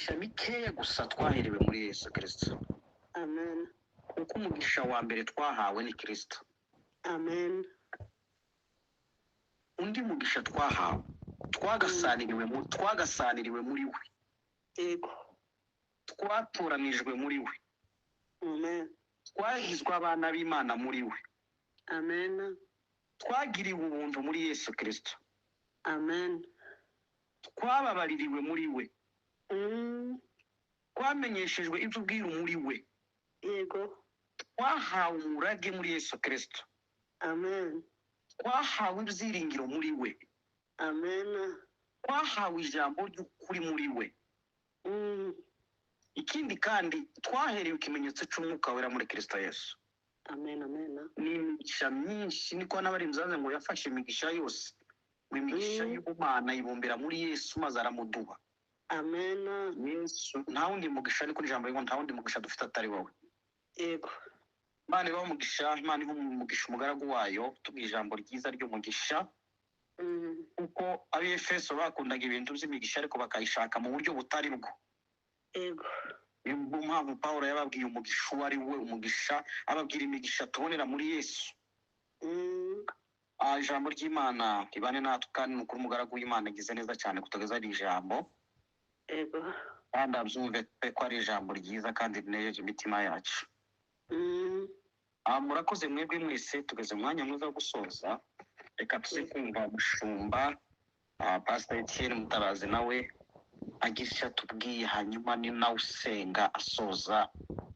imigisha mikeya gusa twaherewe muri Yesu Kristo. Amen. Kuko umugisha wa mbere twahawe ni Kristo. Amen. Undi mugisha twahawe twagasaniriwe muri we. Yego. Twatoranijwe muri we. Amen. Twagizwe abana b'Imana muri we. Amen. Twagiriwe ubuntu muri Yesu Kristo. Amen. Twababaririwe muri we. Twamenyeshejwe iby'ubwiru muri we. Yego. Twahawe umurage muri Yesu Kristo. Amen. Twahawe ibyiringiro muri we. Amen. Twahawe ijambo ry'ukuri muri we. Ikindi kandi twaherewe ikimenyetso cy'umwuka wera muri Kristo Yesu. Amen. Amen. Ni imigisha myinshi, niko n'abarinzi bavuze ngo yafashe imigisha yose. Imigisha y'Imana ibumbira muri Yesu maze aramuduha. Amen. Yesu nta wundi mugisha, ariko ijambo rivuga nta wundi mugisha dufite atari wowe. Yego. Imana ibaho umugisha, Imana iha umugisha umugaragu wayo, tubwira ijambo ryiza ry'umugisha. Kuko ab'Efeso bakundaga ibintu by'imigisha ariko bakayishaka mu buryo butari bwo. Yego. Niyo mpamvu Pawulo yababwiye umugisha uwo ari we, umugisha ababwira imigisha tubonera muri Yesu. Ijambo ry'Imana ribane natwe, kandi ni ukuri umugaragu w'Imana agize neza cyane kutugeza ari ijambo. Yego. Kandi abyumve pe ko ari ijambo ryiza kandi rinejeje imitima yacu. Murakoze mwebwe mwese, tugeze umwanya mwiza wo gusoza. Reka tuze kumva umushumba Pastor Etienne Mutabazi nawe agira icyo atubwiye, hanyuma ni nawe usenga asoza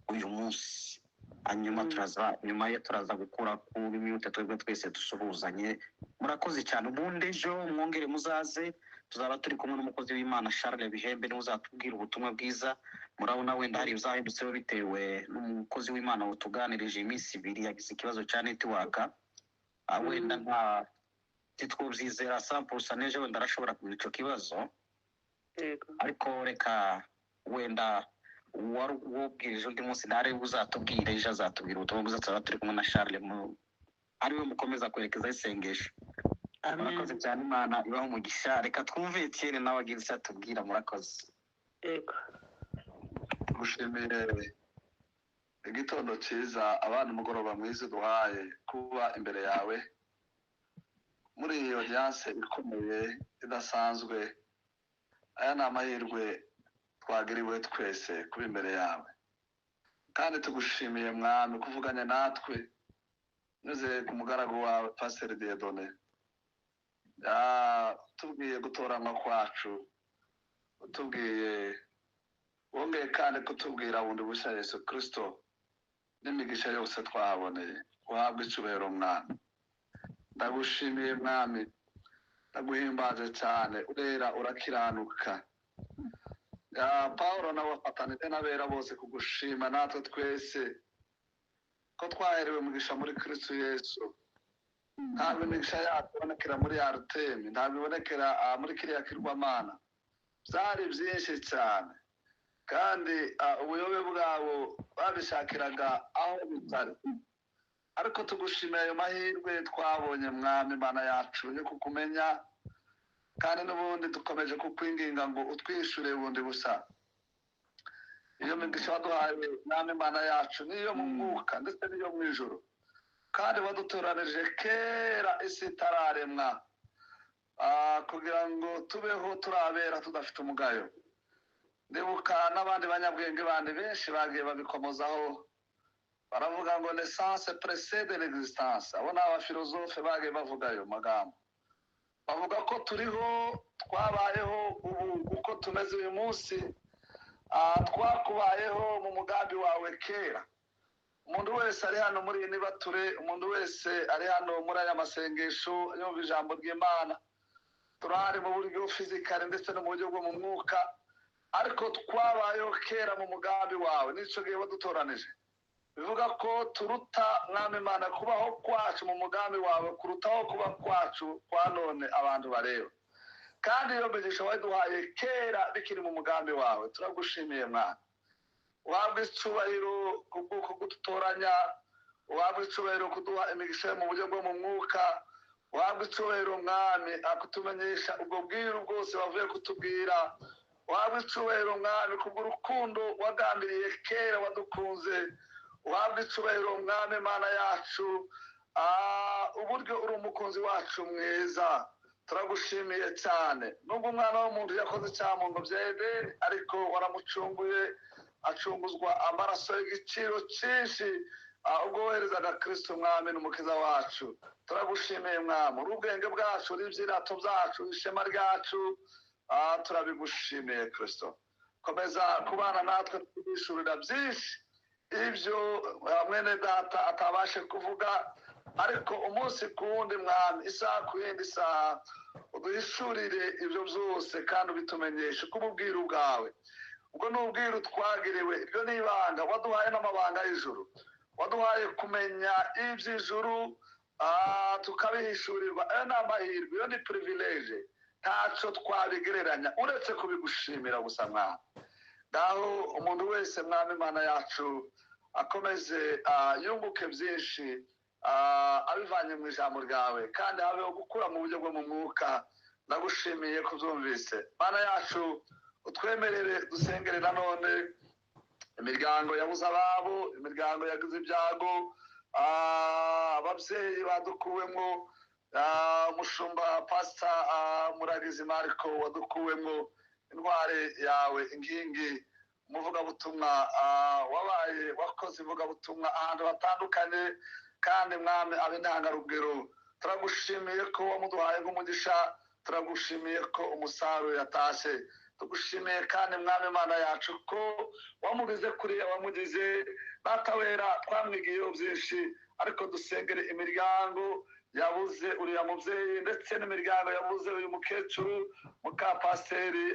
uyu munsi. Hanyuma turaza gukura kuri mute twebwe twese dusuhuzanye. Murakoze cyane. Ubundi ejo mwongere muzaze, tuzaba turi kumwe n'umukozi w'Imana Charles Bihembe, niwe uzatubwira ubutumwa bwiza. Murabona wenda hari ibizahindutseho bitewe n'umukozi w'Imana utuganirije iminsi 2 yagize ikibazo cya network. Wenda nta titwobyizera 100% n'ejo wenda arashobora kugira icyo kibazo. Ariko reka wenda wubwirije undi munsi ntare uzatubwira, ejo azatubwira ubutumwa bwiza. Tuzaba turi kumwe na Charles ariwe mukomeza kwerekeza isengesho. Murakoze cyane, Imana ibaho umugisha. Reka twumve Etienne nawe agira icyo atubwira. Murakoze. Yego. Tugushimire igitondo cyiza, abana umugoroba mwiza duhaye kuba imbere yawe muri iyo audience ikomeye idasanzwe. Aya ni amahirwe twagiriwe twese kuba imbere yawe, kandi tugushimiye Mwami kuvuganya natwe nyuze ku mugaragu wawe Pastor Dieudonné. Tubwiye gutoranywa kwacu, tubwiye wongeye kandi kutubwira bundi bushya Yesu Kristo n'imigisha yose twahaboneye. Uhabwe icyubahiro Mwami. Ndagushimiye Mwami, ndaguhimbaje cyane, urera urakiranuka. Pawulo nawe afatanije n'abera bose kugushima natwe twese ko twaherewe umugisha muri Kristo Yesu. Ntabwo imigisha yacu ibonekera muri Artemi, ntabwo ibonekera muri kiriya kirwamana. Byari byinshi cyane, kandi ubuyobe bwabo babishakiraga aho bitari. Ariko tugushimiye ayo mahirwe twabonye Mwami Imana yacu yo kukumenya, kandi n'ubundi dukomeje kukwinginga ngo utwishure bundi busa. Iyo migisha waduhaye Mwami Imana yacu niyo mu mwuka ndetse niyo mu ijuru, kandi wadutoranije kera isi itararemwa kugira ngo tubeho turabera tudafite umugayo. Ndibuka n'abandi banyabwenge bandi benshi bagiye babikomozaho, baravuga ngo naissance précède l'existence. Abo ni abafilozofe bagiye bavuga ayo magambo, bavuga ko turiho, twabayeho, ubu uko tumeze uyu munsi twakubayeho mu mugambi wawe kera. Umuntu wese ari hano muri iyi nibature, umuntu wese ari hano muri aya masengesho yumva ijambo ry'Imana, turahari mu buryo fizikali ndetse no mu buryo bwo mu mwuka, ariko twabayeho kera mu mugambi wawe. N'icyo gihe wadutoranije, bivuga ko turuta Mwami Imana kubaho kwacu mu mugambi wawe kurutaho kuba kwacu kwa none abantu bareba. Kandi iyo migisha waduhaye kera bikiri mu mugambi wawe, turagushimiye Mwana. Uhabwe icyubahiro kubw'uko gutoranya, uhabwe icyubahiro kuduha imigisha mu buryo bwo mu mwuka, uhabwe icyubahiro Mwami akutumenyesha ubwo bwiru bwose bavuye kutubwira, uhabwe icyubahiro mwami kubw'urukundo wagambiriye kera wadukunze, uhabwe icyubahiro mwami mana yacu, uburyo uri umukunzi wacu mwiza. Turagushimiye cyane, nubwo umwana w'umuntu yakoze icyaha mu ngobyi ya Edeni, ariko waramucunguye acunguzwa amaraso y'igiciro cyinshi, ubwo woherezaga Kristo mwami n'umukiza wacu. Turagushimiye mwami, uri ubwenge bwacu, uri ibyirato byacu, ishema ryacu, turabigushimiye Kristo. Komeza kubana natwe twishurira byinshi ibyo mwene data atabashe kuvuga, ariko umunsi ku wundi mwami, isaha ku yindi saha, uduhishurire ibyo byose kandi ubitumenyeshe kubw'ubwiru bwawe. Ubwo ni ubwiru twagiriwe, iryo ni ibanga waduhaye, n'amabanga y'ijuru waduhaye kumenya iby'ijuru, tukabihishurirwa. Ayo ni amahirwe, iyo ni privilege, ntacyo twabigereranya uretse kubigushimira gusa mwami. Ngaho umuntu wese mwami mana yacu akomeze yunguke byinshi abivanye mu ijambo ryawe, kandi habeho gukura mu buryo bwo mu mwuka. Ndagushimiye kubyumvise mana yacu. Utwemerere dusengere nanone imiryango yabuze ababo, imiryango yagize ibyago, ababyeyi badukuwemo, umushumba pasita Muragizi Mariko wadukuwemo, intware yawe inkingi, umuvugabutumwa wabaye wakoze ivugabutumwa ahantu hatandukanye, kandi mwami ab'intangarugero. Turagushimiye ko wamuduhaye nk'umugisha, turagushimiye ko umusaruro yatashye. Tugushimiye kandi mwami mana yacu ko wamugize kuriya wamugize batawera, twamwigiyeho byinshi. Ariko dusengere imiryango yabuze uriya mubyeyi, ndetse n'imiryango yabuze uyu mukecuru Mukapasiteri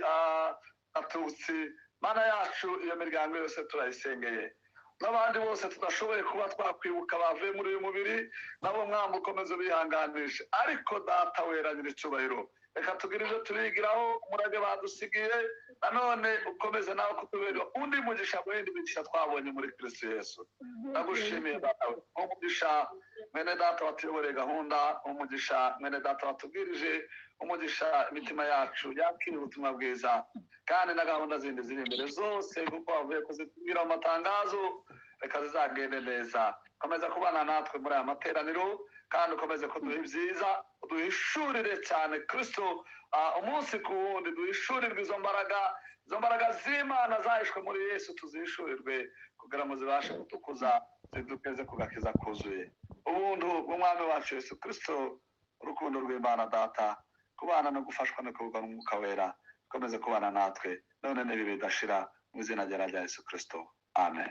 Atutsi. Mana yacu, iyo miryango yose turayisengeye, n'abandi bose tudashoboye kuba twakwibuka bavuye muri uyu mubiri, nabo mwami ukomeze bihanganishe. Ariko data wera nyir'icyubahiro, reka tugire ibyo turigiraho, umurage badusigiye, nanone ukomeze nawe kutubera undi mugisha mu yindi migisha twabonye muri Kristo Yesu. Ndagushimiye data, umugisha mwene data watuyoboreye gahunda, umugisha mwene data watubwirije, umugisha imitima yacu yakira ubutumwa bwiza, kandi na gahunda zindi ziri imbere zose kuko wavuye kuzitubwira mu matangazo, reka zizagende neza. Komeza kubana natwe muri aya materaniro, kandi ukomeze kuduha ibyiza, uduhishurire cyane Kristo umunsi ku wundi, duhishurirwe izo mbaraga z'Imana zahishwe muri Yesu, tuzihishurirwe kugira ngo zibashe kudukuza, zidukeze ku gakiza kuzuye. Ubuntu bw'umwami wacu Yesu Kristo, urukundo rw'Imana Data, kubana no gufashwa no kuvuga n'Umwuka Wera, ukomeze kubana natwe none n'ibihe bidashira, mu izina rya Yesu Kristo, amen.